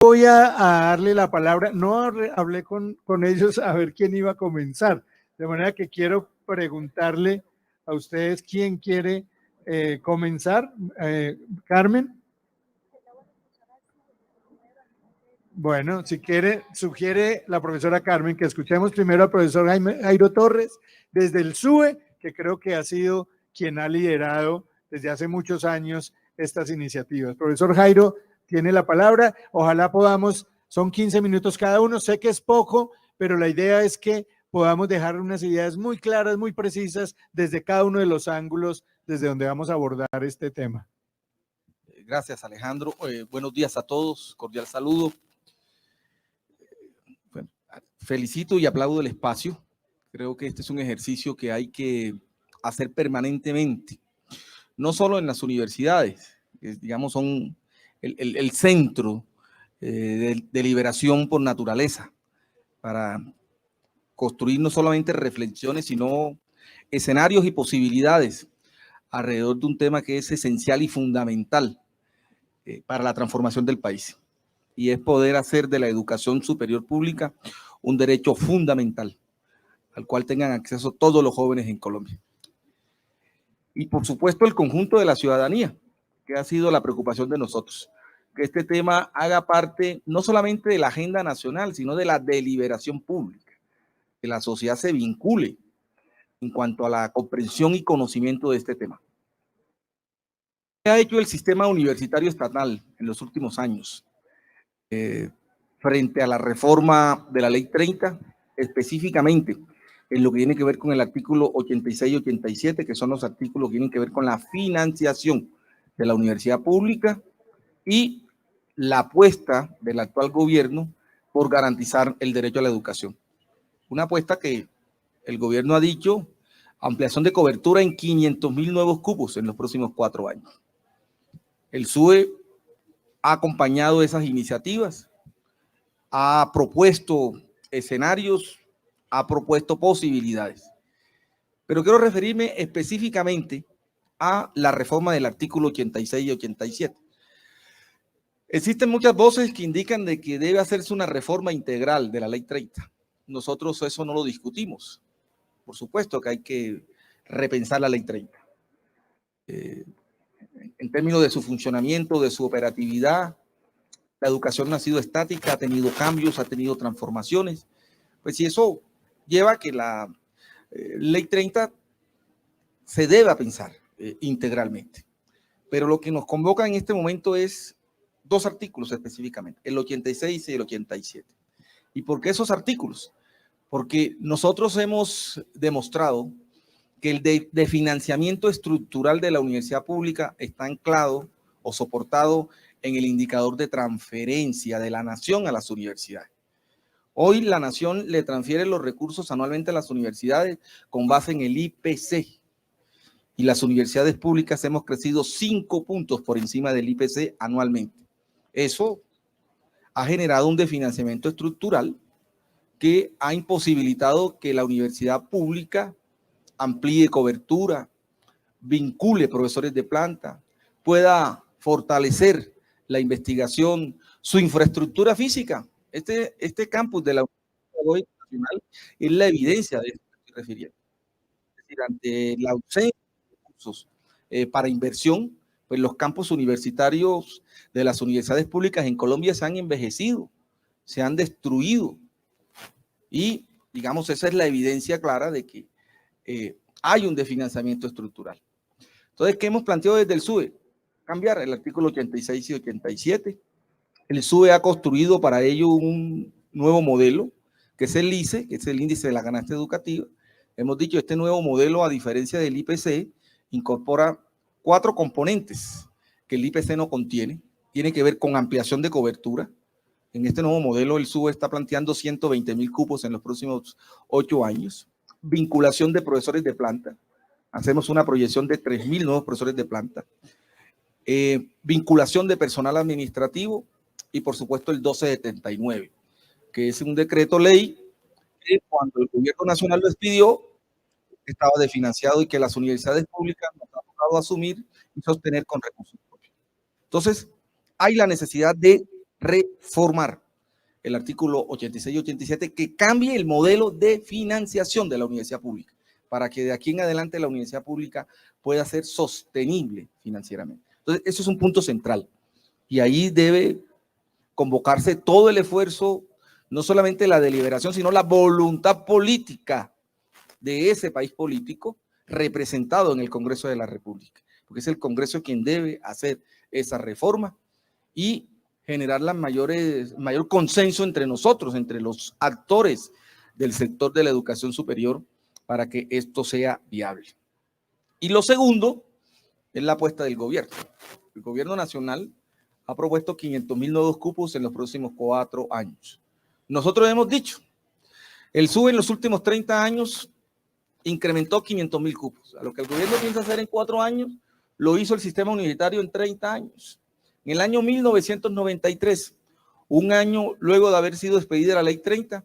Voy a darle la palabra, no hablé con ellos a ver quién iba a comenzar, de manera que quiero preguntarle a ustedes quién quiere comenzar. Carmen. Bueno, si quiere, sugiere la profesora Carmen que escuchemos primero al profesor Jairo Torres desde el SUE, que creo que ha sido quien ha liderado desde hace muchos años estas iniciativas. Profesor Jairo, tiene la palabra. Ojalá podamos, son 15 minutos cada uno, sé que es poco, pero la idea es que podamos dejar unas ideas muy claras, muy precisas, desde cada uno de los ángulos, desde donde vamos a abordar este tema. Gracias, Alejandro. Buenos días a todos, cordial saludo. Bueno, felicito y aplaudo el espacio. Creo que este es un ejercicio que hay que hacer permanentemente, no solo en las universidades, que digamos son el centro de liberación por naturaleza, para construir no solamente reflexiones, sino escenarios y posibilidades alrededor de un tema que es esencial y fundamental para la transformación del país, y es poder hacer de la educación superior pública un derecho fundamental al cual tengan acceso todos los jóvenes en Colombia. Y por supuesto el conjunto de la ciudadanía, que ha sido la preocupación de nosotros, que este tema haga parte no solamente de la agenda nacional, sino de la deliberación pública, que la sociedad se vincule en cuanto a la comprensión y conocimiento de este tema. ¿Qué ha hecho el sistema universitario estatal en los últimos años? Frente a la reforma de la Ley 30, específicamente en lo que tiene que ver con el artículo 86 y 87, que son los artículos que tienen que ver con la financiación de la universidad pública y la apuesta del actual gobierno por garantizar el derecho a la educación. Una apuesta que el gobierno ha dicho, ampliación de cobertura en 500.000 nuevos cupos en los próximos 4 años. El SUE ha acompañado esas iniciativas, ha propuesto escenarios, ha propuesto posibilidades. Pero quiero referirme específicamente a la reforma del artículo 86 y 87. Existen muchas voces que indican de que debe hacerse una reforma integral de la Ley 30. Nosotros eso no lo discutimos. Por supuesto que hay que repensar la Ley 30. En términos de su funcionamiento, de su operatividad, la educación no ha sido estática, ha tenido cambios, ha tenido transformaciones. Pues si eso lleva a que la Ley 30 se deba pensar integralmente. Pero lo que nos convoca en este momento es 2 artículos específicamente, el 86 y el 87. ¿Y por qué esos artículos? Porque nosotros hemos demostrado que el de financiamiento estructural de la universidad pública está anclado o soportado en el indicador de transferencia de la nación a las universidades. Hoy la nación le transfiere los recursos anualmente a las universidades con base en el IPC. Y las universidades públicas hemos crecido 5 puntos por encima del IPC anualmente. Eso ha generado un desfinanciamiento estructural que ha imposibilitado que la universidad pública amplíe cobertura, vincule profesores de planta, pueda fortalecer la investigación, su infraestructura física. Este campus de la Universidad Nacional es la evidencia de esto que estoy refiriendo. Es decir, ante la ausencia de recursos para inversión, pues los campus universitarios de las universidades públicas en Colombia se han envejecido, se han destruido. Y, digamos, esa es la evidencia clara de que hay un desfinanciamiento estructural. Entonces, ¿qué hemos planteado desde el SUE? Cambiar el artículo 86 y 87. El SUE ha construido para ello un nuevo modelo, que es el ICE, que es el índice de la ganancia educativa. Hemos dicho, este nuevo modelo, a diferencia del IPC, incorpora 4 componentes que el IPC no contiene. Tiene que ver con ampliación de cobertura. En este nuevo modelo, el SUE está planteando 120.000 cupos en los próximos 8 años. Vinculación de profesores de planta. Hacemos una proyección de 3.000 nuevos profesores de planta. Vinculación de personal administrativo y, por supuesto, el 1279, que es un decreto ley que cuando el gobierno nacional lo expidió, estaba desfinanciado y que las universidades públicas nos han tocado asumir y sostener con recursos propios. Entonces, hay la necesidad de reformar el artículo 86 y 87 que cambie el modelo de financiación de la universidad pública para que de aquí en adelante la universidad pública pueda ser sostenible financieramente. Entonces, eso es un punto central y ahí debe convocarse todo el esfuerzo, no solamente la deliberación, sino la voluntad política de ese país político representado en el Congreso de la República, porque es el Congreso quien debe hacer esa reforma y generar mayor consenso entre nosotros, entre los actores del sector de la educación superior, para que esto sea viable. Y lo segundo es la apuesta del gobierno. El gobierno nacional ha propuesto 500,000 nuevos cupos en los próximos 4 años. Nosotros hemos dicho, el SUBE en los últimos 30 años incrementó 500,000 cupos. A lo que el gobierno piensa hacer en 4 años, lo hizo el sistema universitario en 30 años. En el año 1993, un año luego de haber sido despedida la Ley 30,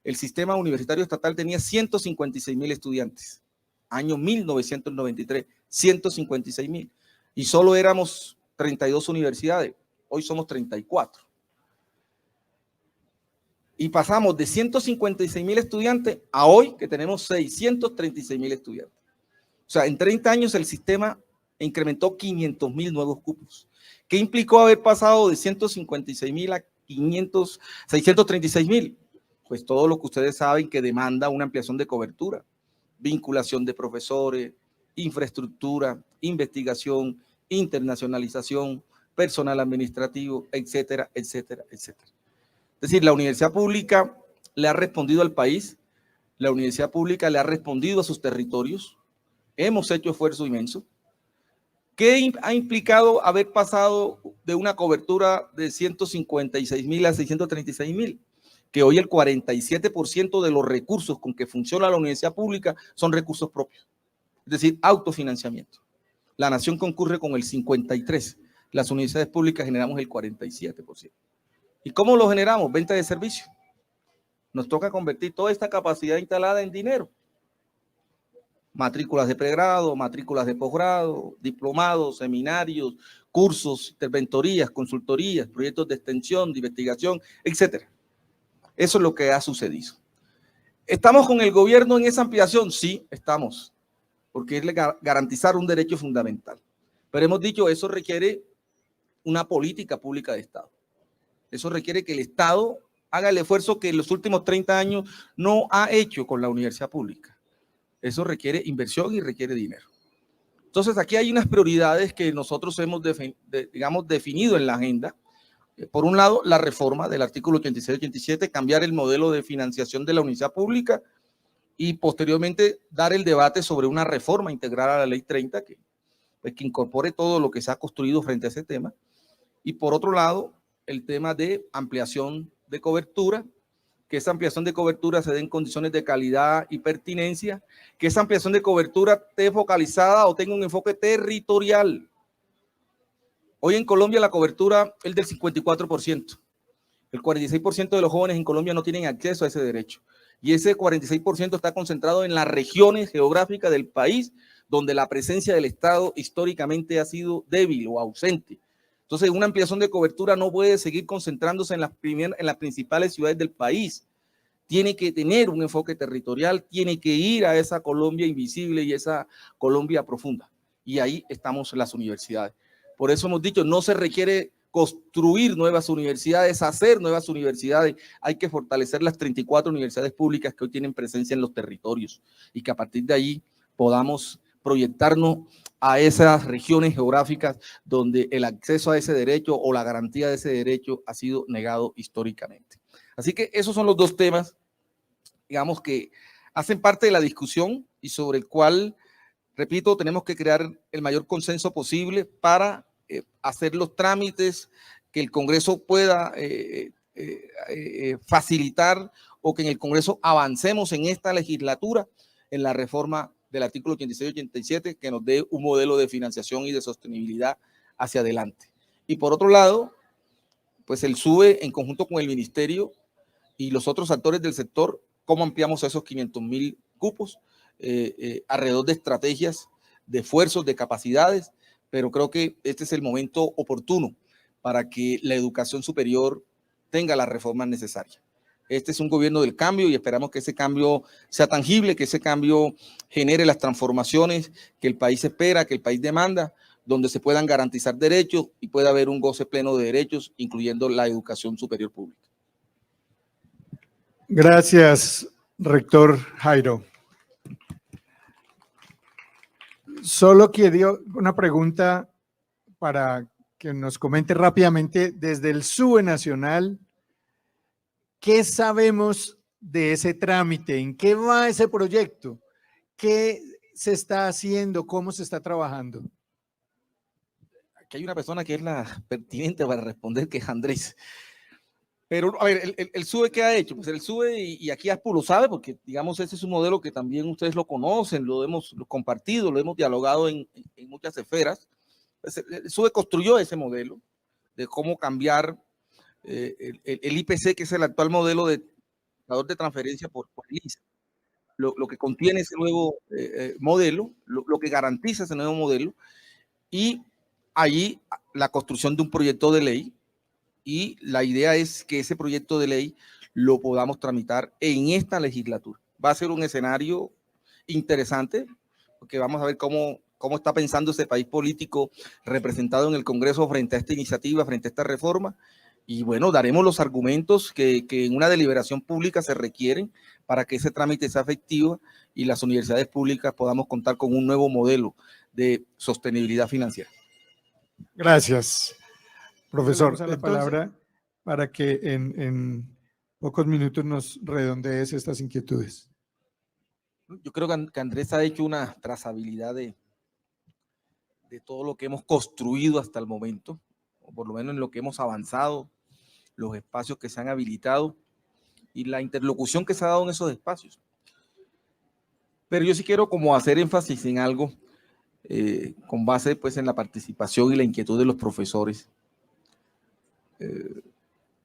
el sistema universitario estatal tenía 156,000 estudiantes. Año 1993, 156,000. Y solo éramos 32 universidades. Hoy somos 34. Y pasamos de 156,000 estudiantes a hoy que tenemos 636,000 estudiantes. O sea, en 30 años el sistema incrementó 500,000 nuevos cupos. ¿Qué implicó haber pasado de 156,000 a 636,000? Pues todo lo que ustedes saben que demanda una ampliación de cobertura, vinculación de profesores, infraestructura, investigación, internacionalización, personal administrativo, etcétera, etcétera, etcétera. Es decir, la universidad pública le ha respondido al país, la universidad pública le ha respondido a sus territorios, hemos hecho esfuerzo inmenso. ¿Qué ha implicado haber pasado de una cobertura de 156,000 a 636,000? Que hoy el 47% de los recursos con que funciona la universidad pública son recursos propios, es decir, autofinanciamiento. La nación concurre con el 53%, las universidades públicas generamos el 47%. ¿Y cómo lo generamos? Venta de servicios. Nos toca convertir toda esta capacidad instalada en dinero. Matrículas de pregrado, matrículas de posgrado, diplomados, seminarios, cursos, interventorías, consultorías, proyectos de extensión, de investigación, etcétera. Eso es lo que ha sucedido. ¿Estamos con el gobierno en esa ampliación? Sí, estamos, porque es garantizar un derecho fundamental. Pero hemos dicho, eso requiere una política pública de Estado. Eso requiere que el Estado haga el esfuerzo que en los últimos 30 años no ha hecho con la universidad pública. Eso requiere inversión y requiere dinero. Entonces, aquí hay unas prioridades que nosotros hemos definido en la agenda. Por un lado, la reforma del artículo 86-87, cambiar el modelo de financiación de la universidad pública y posteriormente dar el debate sobre una reforma integral a la Ley 30 que incorpore todo lo que se ha construido frente a ese tema. Y por otro lado, el tema de ampliación de cobertura, que esa ampliación de cobertura se dé en condiciones de calidad y pertinencia, que esa ampliación de cobertura esté focalizada o tenga un enfoque territorial. Hoy en Colombia la cobertura es del 54%. El 46% de los jóvenes en Colombia no tienen acceso a ese derecho. Y ese 46% está concentrado en las regiones geográficas del país donde la presencia del Estado históricamente ha sido débil o ausente. Entonces, una ampliación de cobertura no puede seguir concentrándose en las principales ciudades del país. Tiene que tener un enfoque territorial, tiene que ir a esa Colombia invisible y esa Colombia profunda. Y ahí estamos las universidades. Por eso hemos dicho, no se requiere construir nuevas universidades, hacer nuevas universidades. Hay que fortalecer las 34 universidades públicas que hoy tienen presencia en los territorios y que a partir de ahí podamos proyectarnos a esas regiones geográficas donde el acceso a ese derecho o la garantía de ese derecho ha sido negado históricamente. Así que esos son los dos temas, digamos, que hacen parte de la discusión y sobre el cual, repito, tenemos que crear el mayor consenso posible para hacer los trámites que el Congreso pueda facilitar o que en el Congreso avancemos en esta legislatura en la reforma del artículo 86-87 que nos dé un modelo de financiación y de sostenibilidad hacia adelante. Y por otro lado, pues el SUBE en conjunto con el ministerio y los otros actores del sector, cómo ampliamos esos 500,000 cupos alrededor de estrategias, de esfuerzos, de capacidades, pero creo que este es el momento oportuno para que la educación superior tenga las reformas necesarias. Este es un gobierno del cambio y esperamos que ese cambio sea tangible, que ese cambio genere las transformaciones que el país espera, que el país demanda, donde se puedan garantizar derechos y pueda haber un goce pleno de derechos, incluyendo la educación superior pública. Gracias, rector Jairo. Solo quiero una pregunta para que nos comente rápidamente desde el SUBE Nacional. ¿Qué sabemos de ese trámite? ¿En qué va ese proyecto? ¿Qué se está haciendo? ¿Cómo se está trabajando? Aquí hay una persona que es la pertinente para responder, que es Andrés. Pero, a ver, el SUBE, ¿qué ha hecho? Pues el SUBE, y aquí ASPU lo sabe, porque, digamos, ese es un modelo que también ustedes lo conocen, lo hemos compartido, lo hemos dialogado en muchas esferas. Pues el SUBE construyó ese modelo de cómo cambiar el IPC, que es el actual modelo de transferencia por el ISA. Lo que contiene ese nuevo modelo, lo que garantiza ese nuevo modelo, y allí la construcción de un proyecto de ley, y la idea es que ese proyecto de ley lo podamos tramitar en esta legislatura. Va a ser un escenario interesante, porque vamos a ver cómo está pensando ese país político representado en el Congreso frente a esta iniciativa, frente a esta reforma, y bueno, daremos los argumentos que en una deliberación pública se requieren para que ese trámite sea efectivo y las universidades públicas podamos contar con un nuevo modelo de sostenibilidad financiera. Gracias, profesor. La palabra para que en pocos minutos nos redondees estas inquietudes. Yo creo que Andrés ha hecho una trazabilidad de todo lo que hemos construido hasta el momento, o por lo menos en lo que hemos avanzado, los espacios que se han habilitado y la interlocución que se ha dado en esos espacios. Pero yo sí quiero como hacer énfasis en algo con base pues en la participación y la inquietud de los profesores.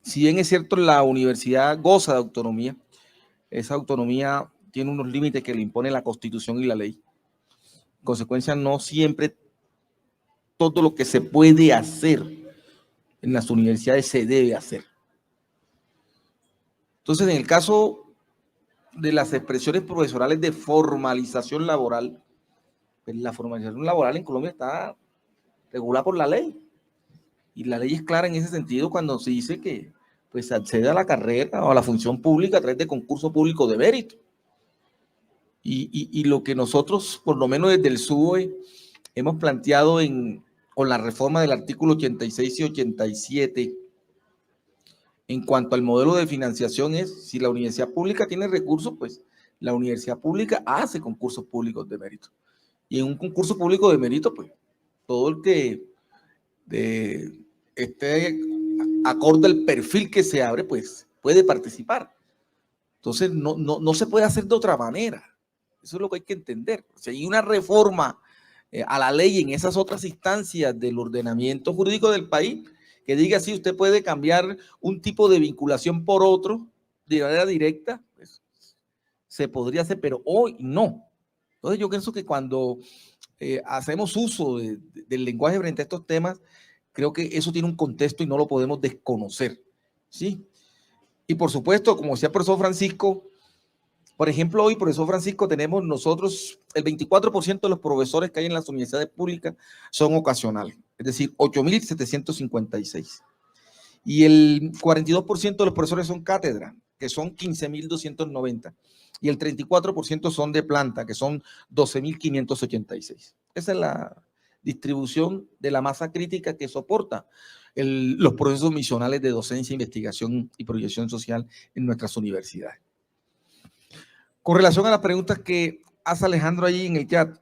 Si bien es cierto, la universidad goza de autonomía, esa autonomía tiene unos límites que le impone la Constitución y la ley. En consecuencia, no siempre todo lo que se puede hacer en las universidades se debe hacer. Entonces, en el caso de las expresiones profesorales de formalización laboral, pues la formalización laboral en Colombia está regulada por la ley. Y la ley es clara en ese sentido cuando se dice que pues, se accede a la carrera o a la función pública a través de concurso público de mérito. Y lo que nosotros, por lo menos desde el SUBE, hemos planteado con la reforma del artículo 86 y 87, en cuanto al modelo de financiación, es si la universidad pública tiene recursos, pues la universidad pública hace concursos públicos de mérito. Y en un concurso público de mérito, pues todo el que esté acorde al perfil que se abre, pues puede participar. Entonces no se puede hacer de otra manera. Eso es lo que hay que entender. Si hay una reforma a la ley en esas otras instancias del ordenamiento jurídico del país, que diga si usted puede cambiar un tipo de vinculación por otro de manera directa, pues, se podría hacer, pero hoy no. Entonces yo pienso que cuando hacemos uso del lenguaje frente a estos temas, creo que eso tiene un contexto y no lo podemos desconocer, ¿sí? Y por supuesto, como decía el profesor Francisco, por ejemplo, hoy, profesor Francisco, tenemos nosotros el 24% de los profesores que hay en las universidades públicas son ocasionales, es decir, 8.756. Y el 42% de los profesores son cátedra, que son 15.290. Y el 34% son de planta, que son 12.586. Esa es la distribución de la masa crítica que soporta los procesos misionales de docencia, investigación y proyección social en nuestras universidades. Con relación a las preguntas que hace Alejandro allí en el chat,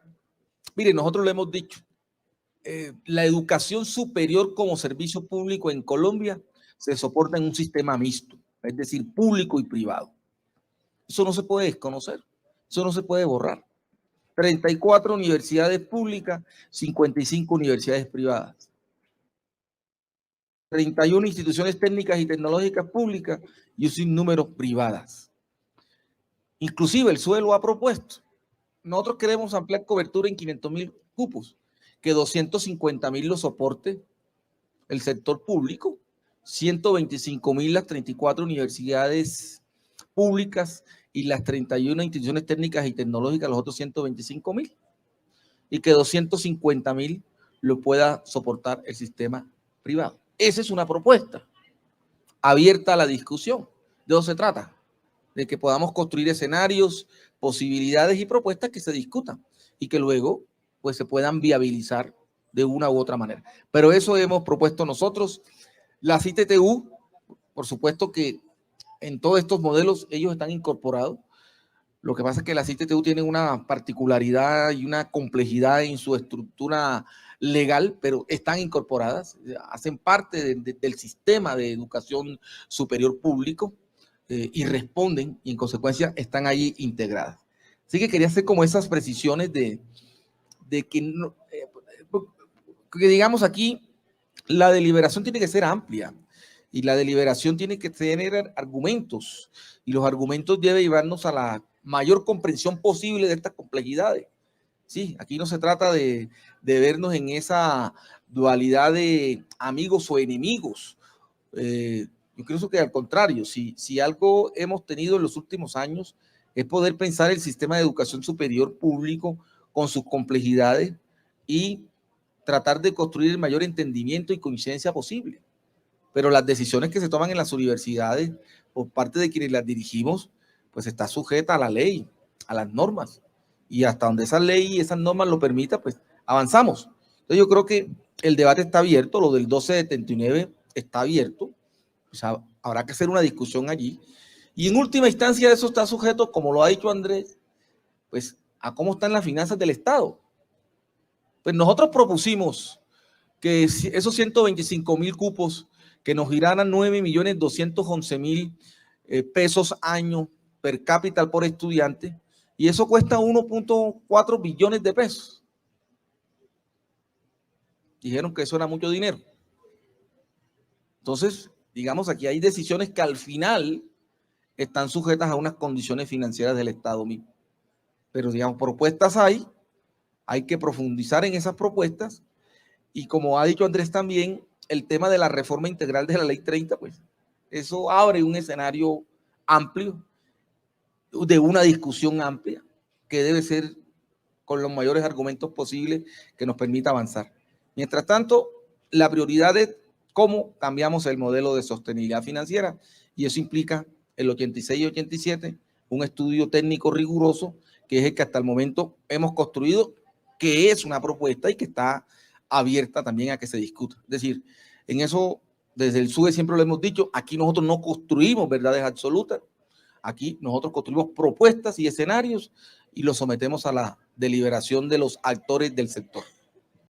mire, nosotros le hemos dicho, la educación superior como servicio público en Colombia se soporta en un sistema mixto, es decir, público y privado. Eso no se puede desconocer, eso no se puede borrar. 34 universidades públicas, 55 universidades privadas. 31 instituciones técnicas y tecnológicas públicas y un sinnúmero privadas. Inclusive el SUBE lo ha propuesto. Nosotros queremos ampliar cobertura en 500.000 cupos, que 250.000 lo soporte el sector público, 125.000 las 34 universidades públicas y las 31 instituciones técnicas y tecnológicas, los otros 125.000, y que 250.000 lo pueda soportar el sistema privado. Esa es una propuesta abierta a la discusión. De eso se trata, de que podamos construir escenarios, posibilidades y propuestas que se discutan y que luego pues se puedan viabilizar de una u otra manera. Pero eso hemos propuesto nosotros. La ITTU, por supuesto que en todos estos modelos ellos están incorporados. Lo que pasa es que la ITTU tiene una particularidad y una complejidad en su estructura legal, pero están incorporadas, hacen parte del sistema de educación superior público y responden y en consecuencia están ahí integradas. Así que quería hacer como esas precisiones de que, no, que digamos aquí, la deliberación tiene que ser amplia y la deliberación tiene que tener argumentos y los argumentos deben llevarnos a la mayor comprensión posible de estas complejidades. Sí, aquí no se trata de vernos en esa dualidad de amigos o enemigos. Yo creo que al contrario, si algo hemos tenido en los últimos años es poder pensar el sistema de educación superior público con sus complejidades y tratar de construir el mayor entendimiento y coincidencia posible. Pero las decisiones que se toman en las universidades por parte de quienes las dirigimos, pues está sujeta a la ley, a las normas. Y hasta donde esa ley y esas normas lo permita, pues avanzamos. Entonces yo creo que el debate está abierto, lo del 1279 está abierto. O sea, habrá que hacer una discusión allí. Y en última instancia eso está sujeto, como lo ha dicho Andrés, pues a cómo están las finanzas del Estado. Pues nosotros propusimos que esos 125.000 cupos que nos giraran 9.211.000 pesos año per cápita por estudiante, y eso cuesta 1.4 billones de pesos. Dijeron que eso era mucho dinero. Entonces, digamos, aquí hay decisiones que al final están sujetas a unas condiciones financieras del Estado mismo. Pero, digamos, propuestas hay que profundizar en esas propuestas. Y como ha dicho Andrés también, el tema de la reforma integral de la Ley 30, pues eso abre un escenario amplio, de una discusión amplia, que debe ser con los mayores argumentos posibles que nos permita avanzar. Mientras tanto, la prioridad es cómo cambiamos el modelo de sostenibilidad financiera, y eso implica el 86 y 87, un estudio técnico riguroso, que es el que hasta el momento hemos construido, que es una propuesta y que está abierta también a que se discuta. Es decir, en eso, desde el SUE siempre lo hemos dicho, aquí nosotros no construimos verdades absolutas, aquí nosotros construimos propuestas y escenarios y los sometemos a la deliberación de los actores del sector.